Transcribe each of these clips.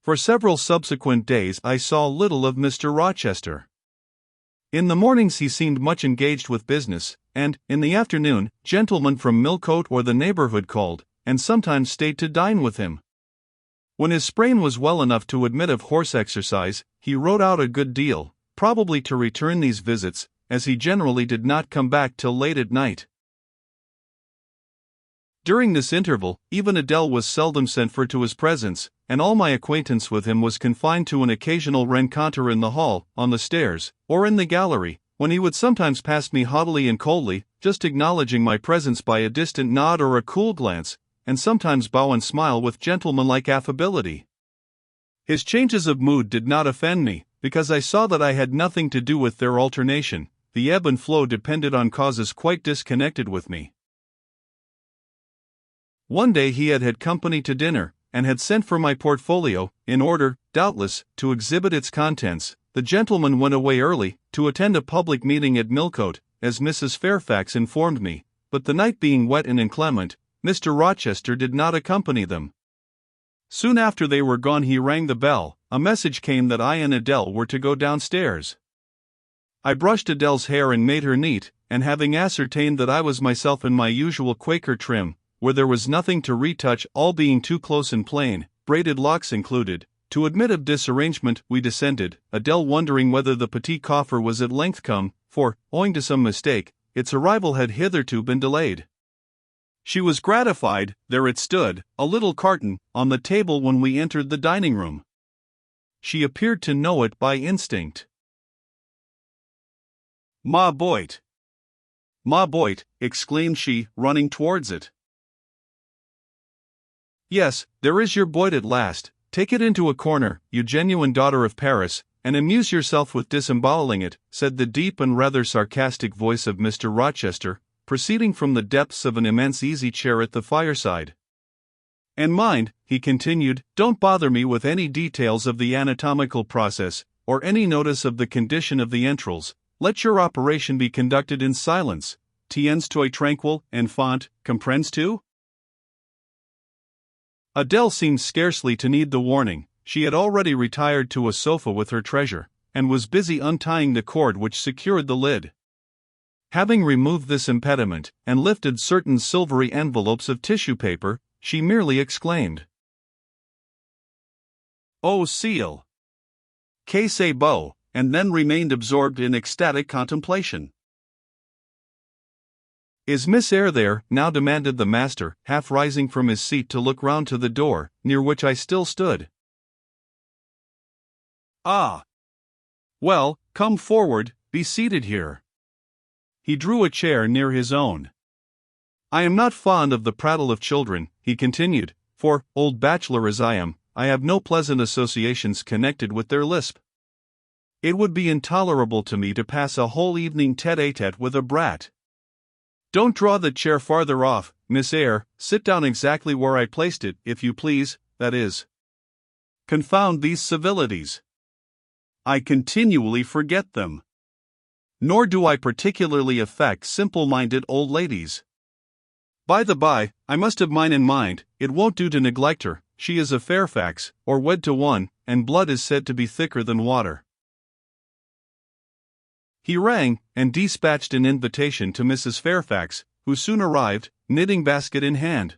For several subsequent days I saw little of Mr. Rochester. In the mornings he seemed much engaged with business, and, in the afternoon, gentlemen from Millcote or the neighborhood called, and sometimes stayed to dine with him. When his sprain was well enough to admit of horse exercise, he rode out a good deal, probably to return these visits, as he generally did not come back till late at night. During this interval, even Adele was seldom sent for to his presence, and all my acquaintance with him was confined to an occasional rencontre in the hall, on the stairs, or in the gallery, when he would sometimes pass me haughtily and coldly, just acknowledging my presence by a distant nod or a cool glance, and sometimes bow and smile with gentlemanlike affability. His changes of mood did not offend me, because I saw that I had nothing to do with their alternation. The ebb and flow depended on causes quite disconnected with me. One day he had company to dinner, and had sent for my portfolio, in order, doubtless, to exhibit its contents. The gentleman went away early, to attend a public meeting at Millcote, as Mrs. Fairfax informed me, but the night being wet and inclement, Mr. Rochester did not accompany them. Soon after they were gone he rang the bell. A message came that I and Adele were to go downstairs. I brushed Adele's hair and made her neat, and having ascertained that I was myself in my usual Quaker trim, where there was nothing to retouch, all being too close and plain, braided locks included, to admit of disarrangement, we descended, Adele wondering whether the petit coffer was at length come, for, owing to some mistake, its arrival had hitherto been delayed. She was gratified. There it stood, a little carton, on the table when we entered the dining room. She appeared to know it by instinct. "Ma boit! Ma boit!" exclaimed she, running towards it. "Yes, there is your boit at last. Take it into a corner, you genuine daughter of Paris, and amuse yourself with disemboweling it," said the deep and rather sarcastic voice of Mr. Rochester, proceeding from the depths of an immense easy-chair at the fireside. "And mind," he continued, "don't bother me with any details of the anatomical process, or any notice of the condition of the entrails. Let your operation be conducted in silence. Tiens toi tranquille, enfant, comprends-tu?" Adele seemed scarcely to need the warning. She had already retired to a sofa with her treasure, and was busy untying the cord which secured the lid. Having removed this impediment, and lifted certain silvery envelopes of tissue paper, she merely exclaimed, "Oh, ciel! Que c'est beau!" and then remained absorbed in ecstatic contemplation. "Is Miss Eyre there?" now demanded the master, half rising from his seat to look round to the door, near which I still stood. "Ah! Well, come forward, be seated here." He drew a chair near his own. "I am not fond of the prattle of children," he continued, "for, old bachelor as I am, I have no pleasant associations connected with their lisp. It would be intolerable to me to pass a whole evening tete-a-tete with a brat. Don't draw the chair farther off, Miss Eyre. Sit down exactly where I placed it, if you please, that is. Confound these civilities. I continually forget them. Nor do I particularly affect simple-minded old ladies. By the by, I must have mine in mind. It won't do to neglect her. She is a Fairfax, or wed to one, and blood is said to be thicker than water." He rang, and dispatched an invitation to Mrs. Fairfax, who soon arrived, knitting-basket in hand.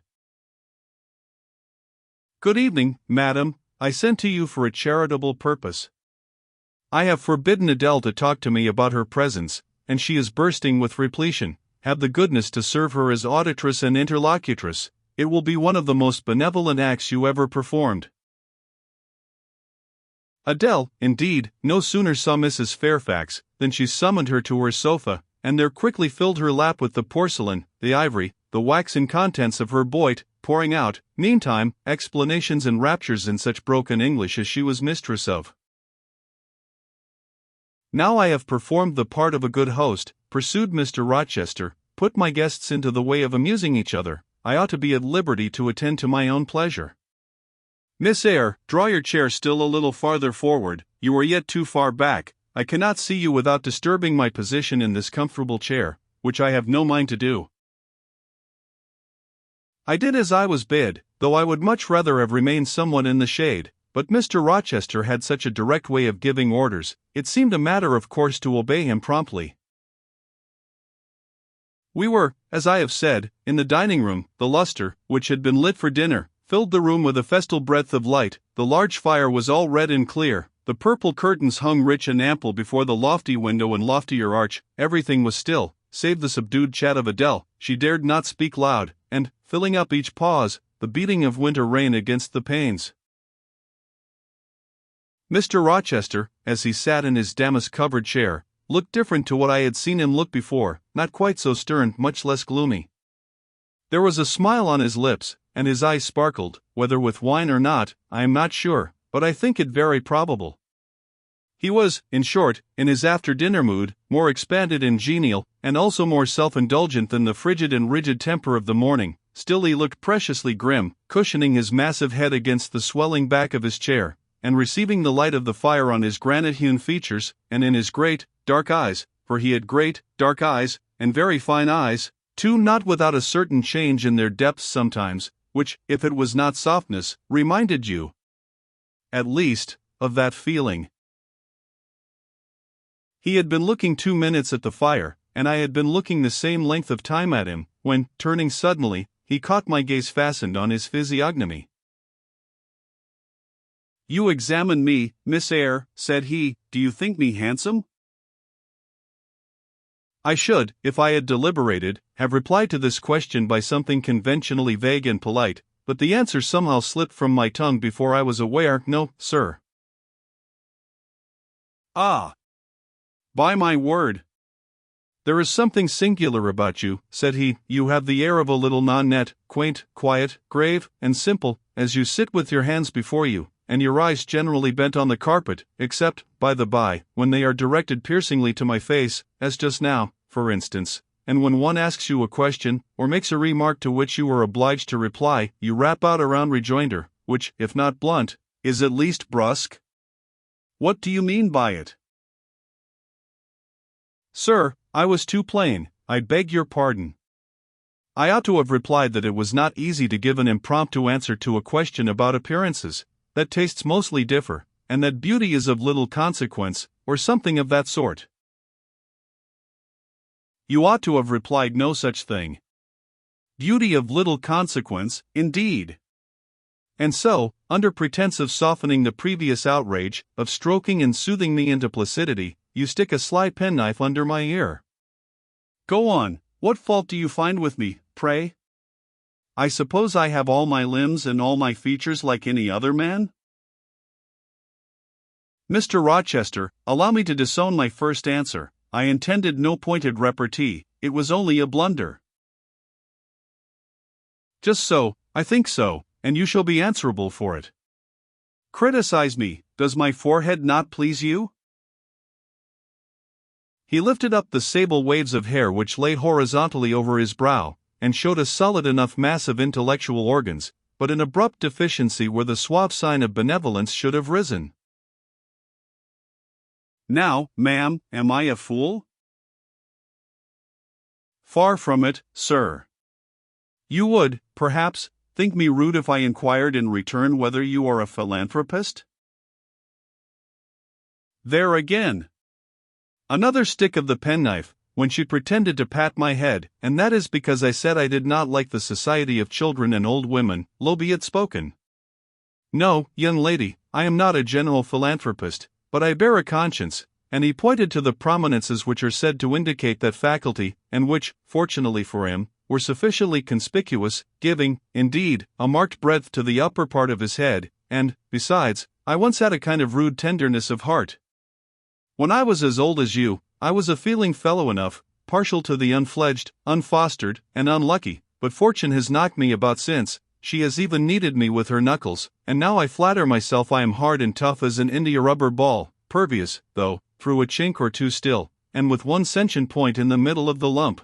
"Good evening, madam. I sent to you for a charitable purpose. I have forbidden Adele to talk to me about her presence, and she is bursting with repletion. Have the goodness to serve her as auditress and interlocutress. It will be one of the most benevolent acts you ever performed." Adele, indeed, no sooner saw Mrs. Fairfax than she summoned her to her sofa, and there quickly filled her lap with the porcelain, the ivory, the waxen contents of her boit, pouring out, meantime, explanations and raptures in such broken English as she was mistress of. "Now I have performed the part of a good host," pursued Mr. Rochester, "put my guests into the way of amusing each other, I ought to be at liberty to attend to my own pleasure. Miss Eyre, draw your chair still a little farther forward. You are yet too far back. I cannot see you without disturbing my position in this comfortable chair, which I have no mind to do." I did as I was bid, though I would much rather have remained somewhat in the shade, but Mr. Rochester had such a direct way of giving orders, it seemed a matter of course to obey him promptly. We were, as I have said, in the dining room. The lustre, which had been lit for dinner, filled the room with a festal breadth of light. The large fire was all red and clear, the purple curtains hung rich and ample before the lofty window and loftier arch. Everything was still, save the subdued chat of Adele. She dared not speak loud, and, filling up each pause, the beating of winter rain against the panes. Mr. Rochester, as he sat in his damask-covered chair, looked different to what I had seen him look before, not quite so stern, much less gloomy. There was a smile on his lips, and his eyes sparkled, whether with wine or not, I am not sure, but I think it very probable. He was, in short, in his after-dinner mood, more expanded and genial, and also more self-indulgent than the frigid and rigid temper of the morning. Still he looked preciously grim, cushioning his massive head against the swelling back of his chair, and receiving the light of the fire on his granite-hewn features, and in his great, dark eyes, for he had great, dark eyes, and very fine eyes, too, not without a certain change in their depths sometimes, which, if it was not softness, reminded you, at least, of that feeling. He had been looking 2 minutes at the fire, and I had been looking the same length of time at him, when, turning suddenly, he caught my gaze fastened on his physiognomy. "You examine me, Miss Eyre," said he. "Do you think me handsome?" I should, if I had deliberated, have replied to this question by something conventionally vague and polite, but the answer somehow slipped from my tongue before I was aware. "No, sir." "Ah! By my word! There is something singular about you," said he. "You have the air of a little non-net, quaint, quiet, grave, and simple, as you sit with your hands before you, and your eyes generally bent on the carpet, except, by the by, when they are directed piercingly to my face, as just now, for instance, and when one asks you a question, or makes a remark to which you are obliged to reply, you rap out a round rejoinder, which, if not blunt, is at least brusque. What do you mean by it?" "Sir, I was too plain. I beg your pardon. I ought to have replied that it was not easy to give an impromptu answer to a question about appearances, that tastes mostly differ, and that beauty is of little consequence, or something of that sort." "You ought to have replied no such thing. Beauty of little consequence, indeed." And so, under pretense of softening the previous outrage, of stroking and soothing me into placidity, you stick a sly penknife under my ear. "Go on, what fault do you find with me, pray? I suppose I have all my limbs and all my features like any other man?" "Mr. Rochester, allow me to disown my first answer. I intended no pointed repartee, it was only a blunder." "Just so, I think so, and you shall be answerable for it. Criticize me. Does my forehead not please you?" He lifted up the sable waves of hair which lay horizontally over his brow, and showed a solid enough mass of intellectual organs, but an abrupt deficiency where the suave sign of benevolence should have risen. "Now, ma'am, am I a fool?" "Far from it, sir. You would, perhaps, think me rude if I inquired in return whether you are a philanthropist?" There again! Another stick of the penknife, when she pretended to pat my head, and that is because I said I did not like the society of children and old women. Low be it spoken. "No, young lady, I am not a general philanthropist, but I bear a conscience," and he pointed to the prominences which are said to indicate that faculty, and which, fortunately for him, were sufficiently conspicuous, giving, indeed, a marked breadth to the upper part of his head, and, besides, I once had a kind of rude tenderness of heart. When I was as old as you, I was a feeling fellow enough, partial to the unfledged, unfostered, and unlucky, but fortune has knocked me about since. She has even kneaded me with her knuckles, and now I flatter myself I am hard and tough as an india-rubber ball, pervious, though, through a chink or two still, and with one sentient point in the middle of the lump.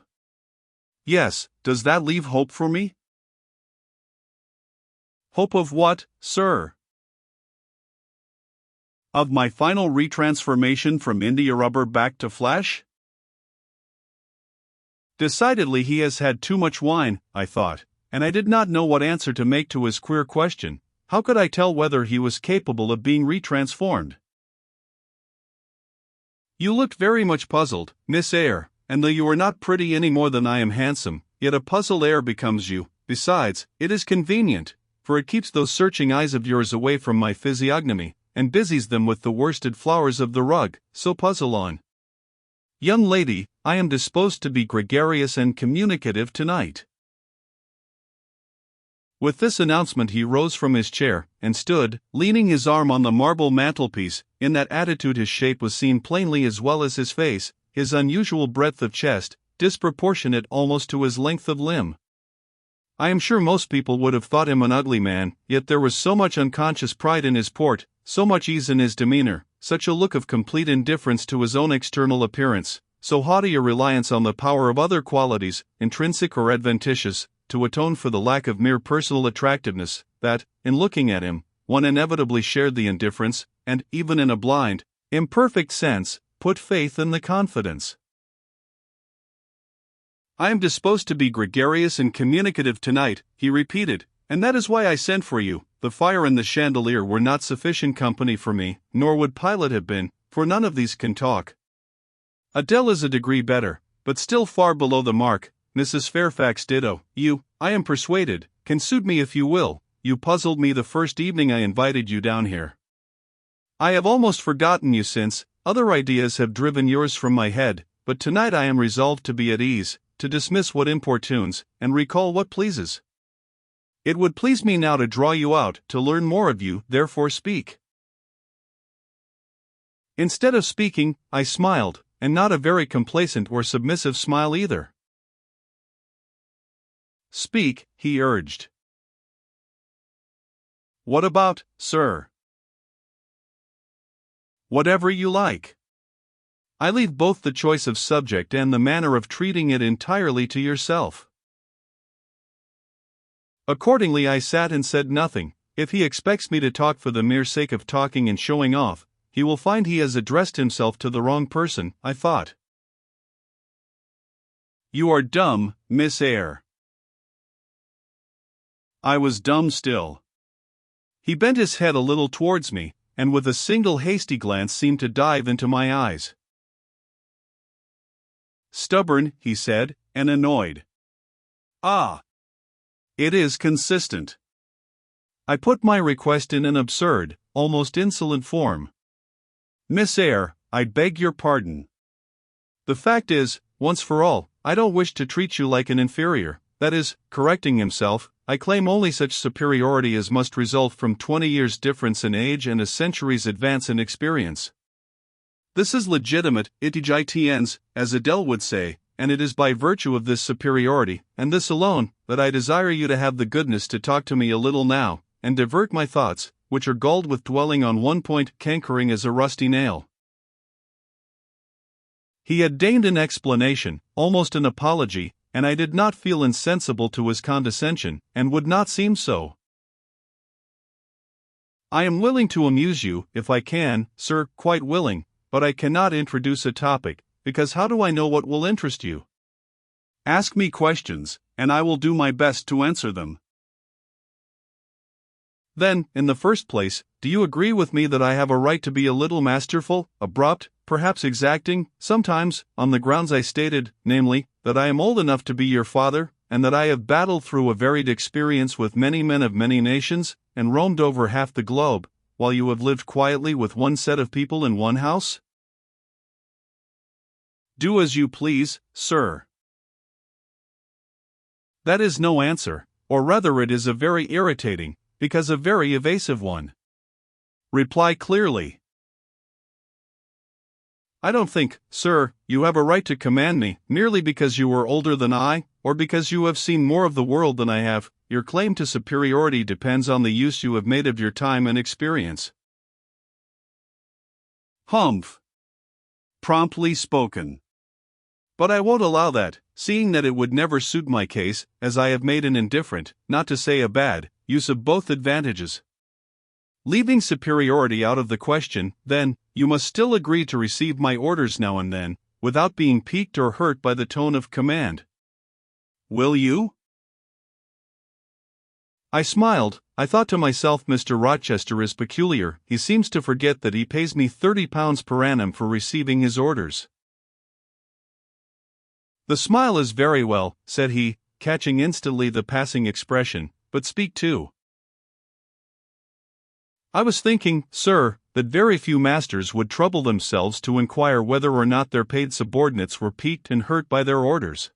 Yes, does that leave hope for me?" "Hope of what, sir?" "Of my final retransformation from india-rubber back to flesh?" Decidedly he has had too much wine, I thought, and I did not know what answer to make to his queer question. how could I tell whether he was capable of being retransformed? You looked very much puzzled, Miss Eyre, and though you are not pretty any more than I am handsome, yet a puzzled air becomes you. Besides, it is convenient, for it keeps those searching eyes of yours away from my physiognomy, and busies them with the worsted flowers of the rug, so puzzle on. Young lady, I am disposed to be gregarious and communicative tonight. With this announcement he rose from his chair, and stood, leaning his arm on the marble mantelpiece. In that attitude his shape was seen plainly as well as his face, his unusual breadth of chest, disproportionate almost to his length of limb. I am sure most people would have thought him an ugly man, yet there was so much unconscious pride in his port, so much ease in his demeanor, such a look of complete indifference to his own external appearance, so haughty a reliance on the power of other qualities, intrinsic or adventitious, to atone for the lack of mere personal attractiveness, that, in looking at him, one inevitably shared the indifference, and, even in a blind, imperfect sense, put faith in the confidence. I am disposed to be gregarious and communicative tonight, he repeated, and that is why I sent for you. The fire and the chandelier were not sufficient company for me, nor would Pilate have been, for none of these can talk. Adele is a degree better, but still far below the mark. Mrs. Fairfax ditto. You, I am persuaded, can suit me if you will. You puzzled me the first evening I invited you down here. I have almost forgotten you since, other ideas have driven yours from my head, but tonight I am resolved to be at ease, to dismiss what importunes, and recall what pleases. It would please me now to draw you out, to learn more of you, therefore speak. Instead of speaking, I smiled, and not a very complacent or submissive smile either. Speak, he urged. What about, sir? Whatever you like. I leave both the choice of subject and the manner of treating it entirely to yourself. Accordingly I sat and said nothing. If he expects me to talk for the mere sake of talking and showing off, he will find he has addressed himself to the wrong person, I thought. You are dumb, Miss Eyre. I was dumb still. He bent his head a little towards me, and with a single hasty glance seemed to dive into my eyes. Stubborn, he said, and annoyed. Ah! It is consistent. I put my request in an absurd, almost insolent form. Miss Eyre, I beg your pardon. The fact is, once for all, I don't wish to treat you like an inferior, that is, correcting himself, I claim only such superiority as must result from 20 years' difference in age and a century's advance in experience. This is legitimate, itigens, as Adele would say, and it is by virtue of this superiority, and this alone, that I desire you to have the goodness to talk to me a little now, and divert my thoughts, which are galled with dwelling on one point, cankering as a rusty nail. He had deigned an explanation, almost an apology, and I did not feel insensible to his condescension, and would not seem so. I am willing to amuse you, if I can, sir, quite willing, but I cannot introduce a topic, because how do I know what will interest you? Ask me questions, and I will do my best to answer them. Then, in the first place, do you agree with me that I have a right to be a little masterful, abrupt, perhaps exacting, sometimes, on the grounds I stated, namely, that I am old enough to be your father, and that I have battled through a varied experience with many men of many nations, and roamed over half the globe, while you have lived quietly with one set of people in one house? Do as you please, sir. That is no answer, or rather it is a very irritating, because a very evasive one. Reply clearly. I don't think, sir, you have a right to command me, merely because you are older than I, or because you have seen more of the world than I have. Your claim to superiority depends on the use you have made of your time and experience. Humph. Promptly spoken. But I won't allow that, seeing that it would never suit my case, as I have made an indifferent, not to say a bad, use of both advantages. Leaving superiority out of the question, then, you must still agree to receive my orders now and then, without being piqued or hurt by the tone of command. Will you? I smiled. I thought to myself, Mr. Rochester is peculiar, he seems to forget that he pays me £30 per annum for receiving his orders. The smile is very well, said he, catching instantly the passing expression, but speak too. I was thinking, sir, that very few masters would trouble themselves to inquire whether or not their paid subordinates were piqued and hurt by their orders.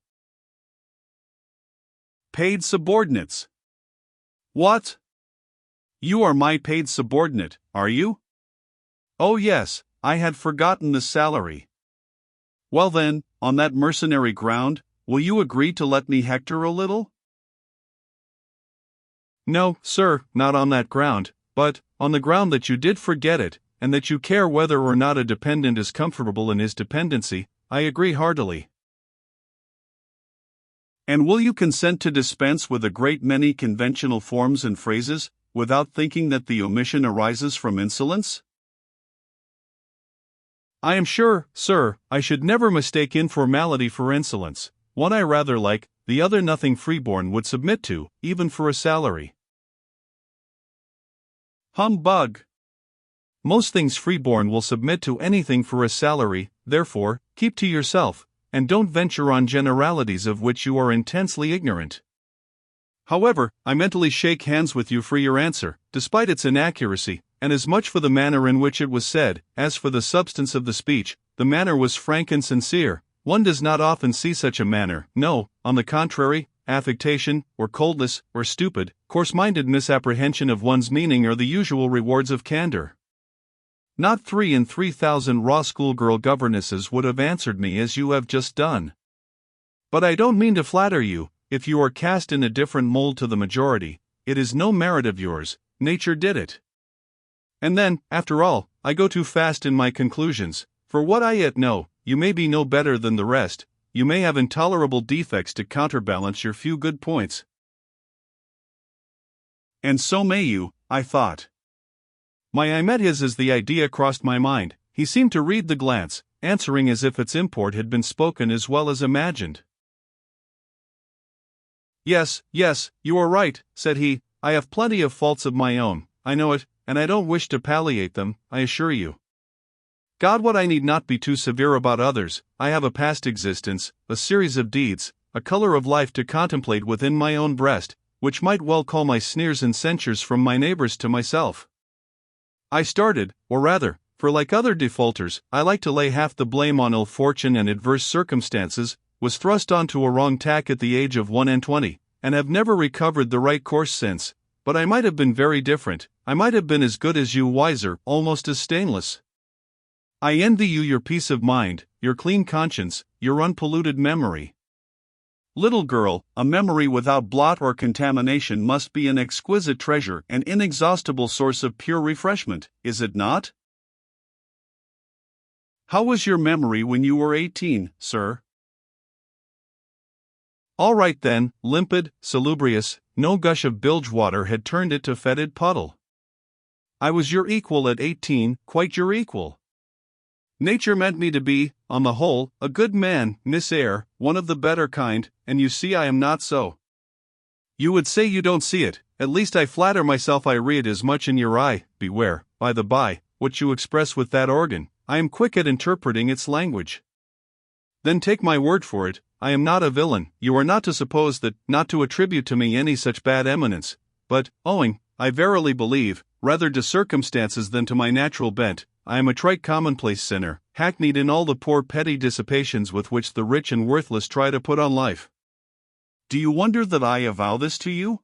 Paid subordinates? What? You are my paid subordinate, are you? Oh yes, I had forgotten the salary. Well then, on that mercenary ground, will you agree to let me hector a little? No, sir, not on that ground, but, on the ground that you did forget it, and that you care whether or not a dependent is comfortable in his dependency, I agree heartily. And will you consent to dispense with a great many conventional forms and phrases, without thinking that the omission arises from insolence? I am sure, sir, I should never mistake informality for insolence. One I rather like, the other nothing freeborn would submit to, even for a salary. Humbug! Most things freeborn will submit to anything for a salary, therefore, keep to yourself, and don't venture on generalities of which you are intensely ignorant. However, I mentally shake hands with you for your answer, despite its inaccuracy, and as much for the manner in which it was said, as for the substance of the speech. The manner was frank and sincere. One does not often see such a manner, no, on the contrary, affectation, or coldness, or stupid, coarse-minded misapprehension of one's meaning are the usual rewards of candor. Not 3 in 3,000 raw schoolgirl governesses would have answered me as you have just done. But I don't mean to flatter you. If you are cast in a different mold to the majority, it is no merit of yours, nature did it. And then, after all, I go too fast in my conclusions. For what I yet know, you may be no better than the rest, you may have intolerable defects to counterbalance your few good points. And so may you, I thought. I met his as the idea crossed my mind. He seemed to read the glance, answering as if its import had been spoken as well as imagined. Yes, you are right, said he. I have plenty of faults of my own, I know it, and I don't wish to palliate them, I assure you. God, what I need not be too severe about others. I have a past existence, a series of deeds, a color of life to contemplate within my own breast, which might well call my sneers and censures from my neighbors to myself. I started, or rather, for like other defaulters, I like to lay half the blame on ill fortune and adverse circumstances, was thrust onto a wrong tack at the age of 21, and have never recovered the right course since. But I might have been very different, I might have been as good as you, wiser, almost as stainless. I envy you your peace of mind, your clean conscience, your unpolluted memory. Little girl, a memory without blot or contamination must be an exquisite treasure, an inexhaustible source of pure refreshment, is it not? How was your memory when you were 18, sir? All right then, limpid, salubrious, no gush of bilge water had turned it to fetid puddle. I was your equal at 18, quite your equal. Nature meant me to be, on the whole, a good man, Miss Eyre, one of the better kind, and you see I am not so. You would say you don't see it, at least I flatter myself I read as much in your eye. Beware, by the by, what you express with that organ, I am quick at interpreting its language. Then take my word for it, I am not a villain. You are not to suppose that, not to attribute to me any such bad eminence, but, owing, I verily believe, rather to circumstances than to my natural bent, I am a trite commonplace sinner, hackneyed in all the poor petty dissipations with which the rich and worthless try to put on life. Do you wonder that I avow this to you?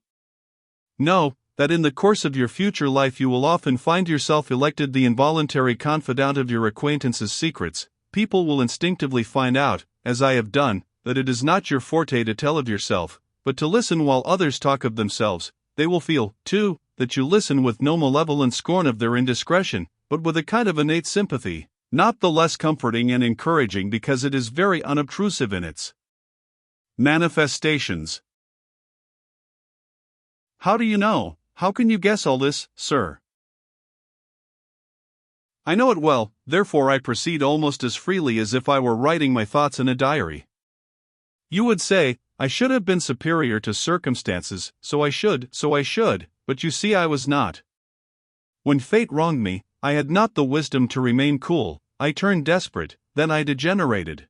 No, that in the course of your future life you will often find yourself elected the involuntary confidant of your acquaintances' secrets. People will instinctively find out, as I have done, that it is not your forte to tell of yourself, but to listen while others talk of themselves. They will feel, too, that you listen with no malevolent scorn of their indiscretion, but with a kind of innate sympathy, not the less comforting and encouraging because it is very unobtrusive in its manifestations. How do you know? How can you guess all this, sir? I know it well, therefore I proceed almost as freely as if I were writing my thoughts in a diary. You would say, I should have been superior to circumstances, so I should, but you see I was not. When fate wronged me, I had not the wisdom to remain cool. I turned desperate, then I degenerated.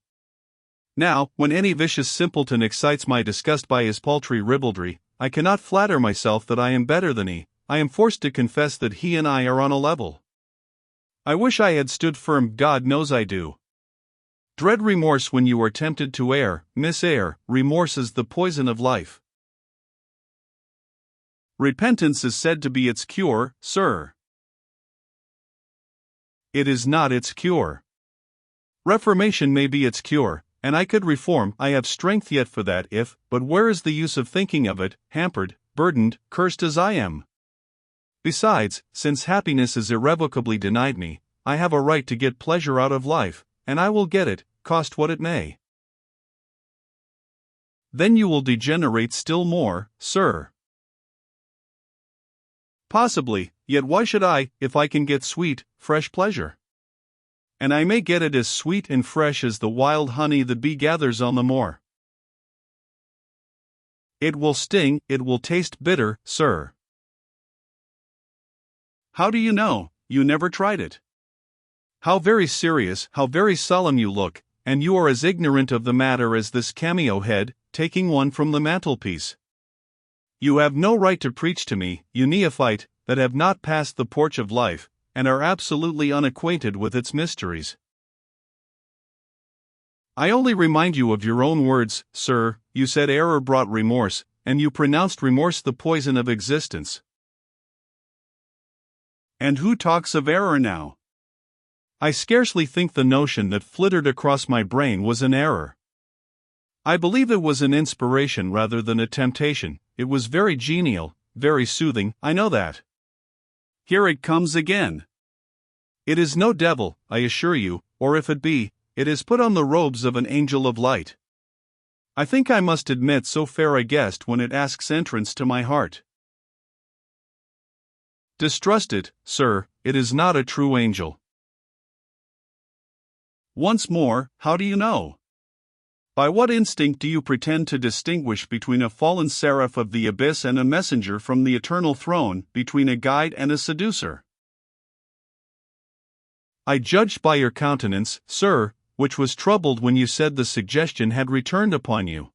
Now, when any vicious simpleton excites my disgust by his paltry ribaldry, I cannot flatter myself that I am better than he. I am forced to confess that he and I are on a level. I wish I had stood firm, God knows I do. Dread remorse when you are tempted to err, Miss Eyre. Remorse is the poison of life. Repentance is said to be its cure, sir. It is not its cure. Reformation may be its cure, and I could reform. I have strength yet for that but where is the use of thinking of it, hampered, burdened, cursed as I am? Besides, since happiness is irrevocably denied me, I have a right to get pleasure out of life, and I will get it, cost what it may. Then you will degenerate still more, sir. Possibly, yet why should I, if I can get sweet, fresh pleasure? And I may get it as sweet and fresh as the wild honey the bee gathers on the moor. It will sting, it will taste bitter, sir. How do you know? You never tried it. How very serious, how very solemn you look, and you are as ignorant of the matter as this cameo head, taking one from the mantelpiece. You have no right to preach to me, you neophyte, that have not passed the porch of life, and are absolutely unacquainted with its mysteries. I only remind you of your own words, sir. You said error brought remorse, and you pronounced remorse the poison of existence. And who talks of error now? I scarcely think the notion that flittered across my brain was an error. I believe it was an inspiration rather than a temptation. It was very genial, very soothing, I know that. Here it comes again. It is no devil, I assure you, or if it be, it has put on the robes of an angel of light. I think I must admit so fair a guest when it asks entrance to my heart. Distrust it, sir, it is not a true angel. Once more, how do you know? By what instinct do you pretend to distinguish between a fallen seraph of the abyss and a messenger from the eternal throne, between a guide and a seducer? I judged by your countenance, sir, which was troubled when you said the suggestion had returned upon you.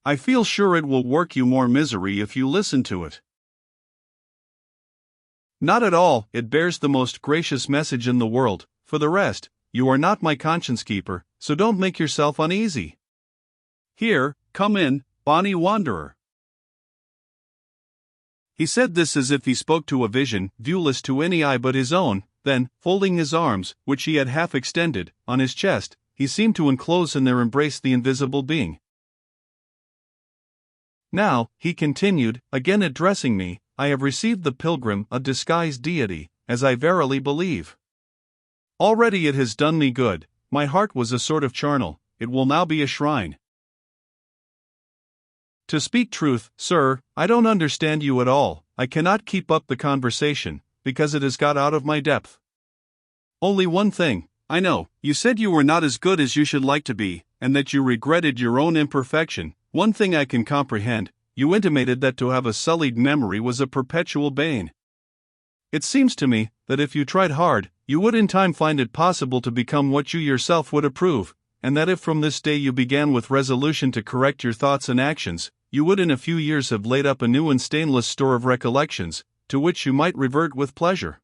I feel sure it will work you more misery if you listen to it. Not at all, it bears the most gracious message in the world. For the rest, you are not my conscience keeper, so don't make yourself uneasy. Here, come in, bonny wanderer. He said this as if he spoke to a vision, viewless to any eye but his own. Then, folding his arms, which he had half extended, on his chest, he seemed to enclose in their embrace the invisible being. Now, he continued, again addressing me, I have received the pilgrim, a disguised deity, as I verily believe. Already it has done me good. My heart was a sort of charnel, it will now be a shrine. To speak truth, sir, I don't understand you at all. I cannot keep up the conversation, because it has got out of my depth. Only one thing, I know, you said you were not as good as you should like to be, and that you regretted your own imperfection. One thing I can comprehend, you intimated that to have a sullied memory was a perpetual bane. It seems to me, that if you tried hard, you would in time find it possible to become what you yourself would approve, and that if from this day you began with resolution to correct your thoughts and actions, you would in a few years have laid up a new and stainless store of recollections, to which you might revert with pleasure.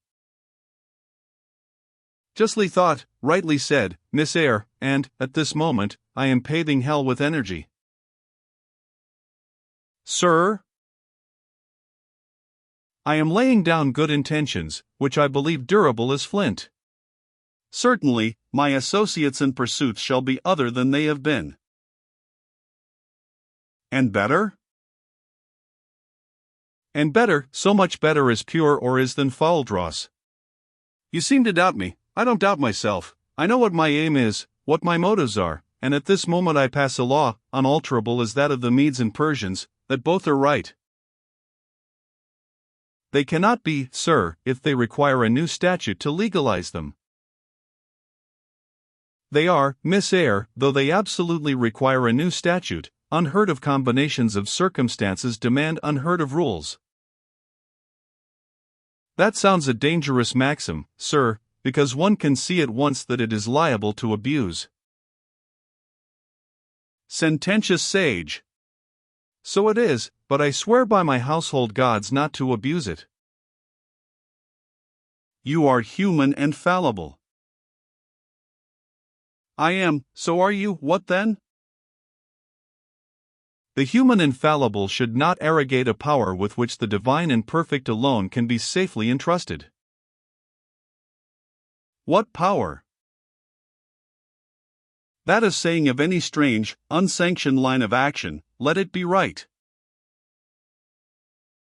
Justly thought, rightly said, Miss Eyre, and, at this moment, I am paving hell with energy. Sir? I am laying down good intentions, which I believe durable as flint. Certainly, my associates and pursuits shall be other than they have been. And better? And better, so much better as pure or is than foul dross. You seem to doubt me. I don't doubt myself. I know what my aim is, what my motives are, and at this moment I pass a law, unalterable as that of the Medes and Persians, that both are right. They cannot be, sir, if they require a new statute to legalize them. They are, Miss Eyre, though they absolutely require a new statute. Unheard of combinations of circumstances demand unheard of rules. That sounds a dangerous maxim, sir, because one can see at once that it is liable to abuse. Sententious sage. So it is, but I swear by my household gods not to abuse it. You are human and fallible. I am, so are you, what then? The human infallible should not arrogate a power with which the divine and perfect alone can be safely entrusted. What power? That is saying of any strange, unsanctioned line of action, let it be right.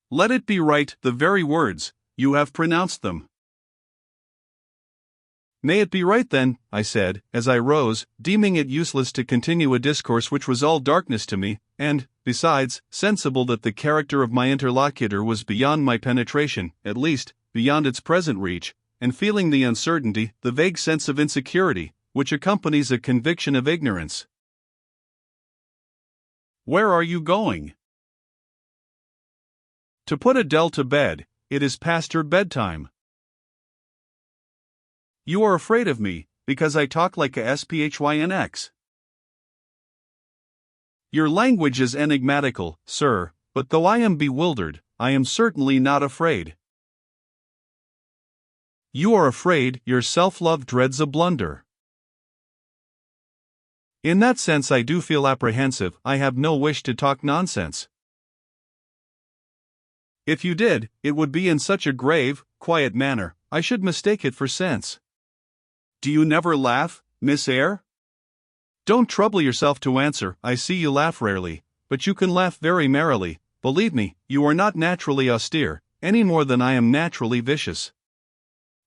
Let it be right, the very words, you have pronounced them. May it be right then, I said, as I rose, deeming it useless to continue a discourse which was all darkness to me, and, besides, sensible that the character of my interlocutor was beyond my penetration, at least, beyond its present reach, and feeling the uncertainty, the vague sense of insecurity, which accompanies a conviction of ignorance. Where are you going? To put Adele to bed. It is past her bedtime. You are afraid of me, because I talk like a SPHYNX. Your language is enigmatical, sir, but though I am bewildered, I am certainly not afraid. You are afraid, your self-love dreads a blunder. In that sense I do feel apprehensive, I have no wish to talk nonsense. If you did, it would be in such a grave, quiet manner, I should mistake it for sense. Do you never laugh, Miss Eyre? Don't trouble yourself to answer, I see you laugh rarely, but you can laugh very merrily. Believe me, you are not naturally austere, any more than I am naturally vicious.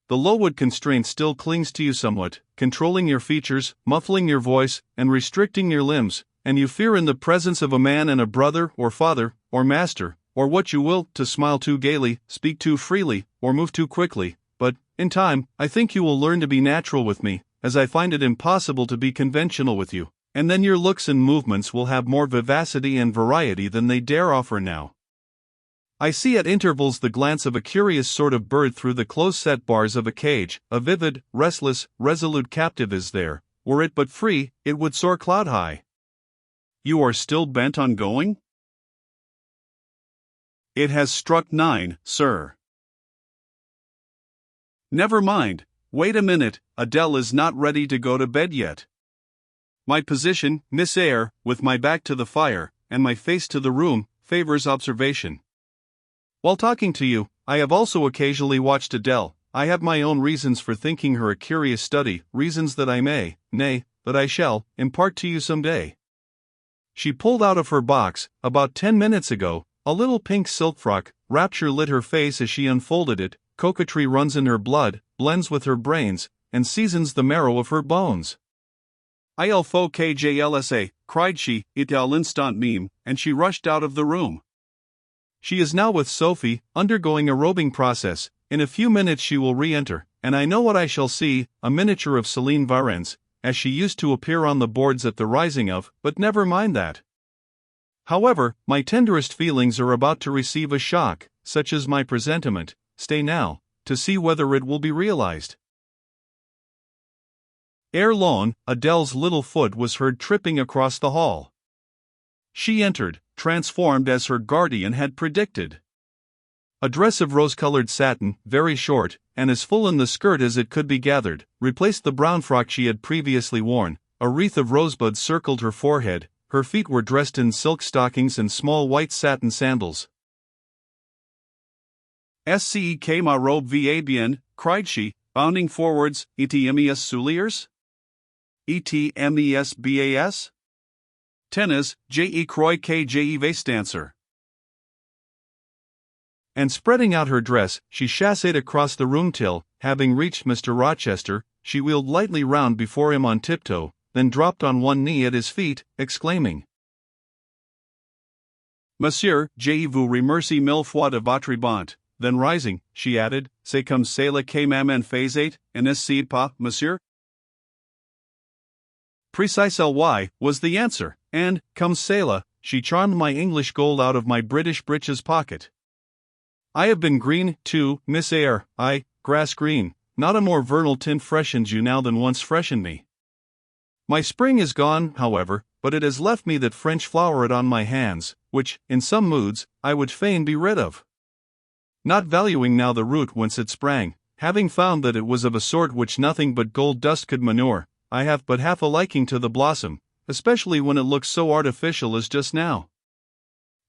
The Lowood constraint still clings to you somewhat, controlling your features, muffling your voice, and restricting your limbs, and you fear in the presence of a man and a brother, or father, or master, or what you will, to smile too gaily, speak too freely, or move too quickly. But, in time, I think you will learn to be natural with me, as I find it impossible to be conventional with you, and then your looks and movements will have more vivacity and variety than they dare offer now. I see at intervals the glance of a curious sort of bird through the close-set bars of a cage, a vivid, restless, resolute captive is there. Were it but free, it would soar cloud-high. You are still bent on going? It has struck 9, sir. Never mind, wait a minute, Adele is not ready to go to bed yet. My position, Miss Eyre, with my back to the fire, and my face to the room, favors observation. While talking to you, I have also occasionally watched Adele. I have my own reasons for thinking her a curious study, reasons that I may, nay, that I shall, impart to you some day. She pulled out of her box, about 10 minutes ago, a little pink silk frock. Rapture lit her face as she unfolded it. Coquetry runs in her blood, blends with her brains, and seasons the marrow of her bones. Il faut que j'lsa, cried she, it à l'instant même, and she rushed out of the room. She is now with Sophie, undergoing a robing process. In a few minutes she will re-enter, and I know what I shall see, a miniature of Céline Varens, as she used to appear on the boards at the rising of, but never mind that. However, my tenderest feelings are about to receive a shock, such as my presentiment. Stay now, to see whether it will be realized. Ere long, Adele's little foot was heard tripping across the hall. She entered, transformed as her guardian had predicted. A dress of rose-colored satin, very short, and as full in the skirt as it could be gathered, replaced the brown frock she had previously worn. A wreath of rosebuds circled her forehead, her feet were dressed in silk stockings and small white satin sandals. "Scek ma robe va bien," cried she, bounding forwards. "Etmes souliers? Etmes bas? Tennis, je crois que je vais danser." And spreading out her dress, she chassed across the room till, having reached Mr. Rochester, she wheeled lightly round before him on tiptoe, then dropped on one knee at his feet, exclaiming, "Monsieur, je vous remercie mille fois de votre bonté." Then rising, she added, "C'est comme cela que maman faisait, n'est-ce pas, monsieur?" "Precise ly," was the answer, and, comme cela, she charmed my English gold out of my British breeches pocket. I have been green, too, Miss Eyre, grass green, not a more vernal tint freshens you now than once freshened me. My spring is gone, however, but it has left me that French floweret on my hands, which, in some moods, I would fain be rid of. Not valuing now the root whence it sprang, having found that it was of a sort which nothing but gold dust could manure, I have but half a liking to the blossom, especially when it looks so artificial as just now.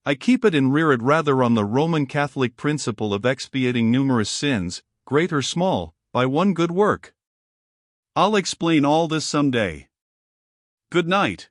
I keep it and rear it rather on the Roman Catholic principle of expiating numerous sins, great or small, by one good work. I'll explain all this some day. Good night.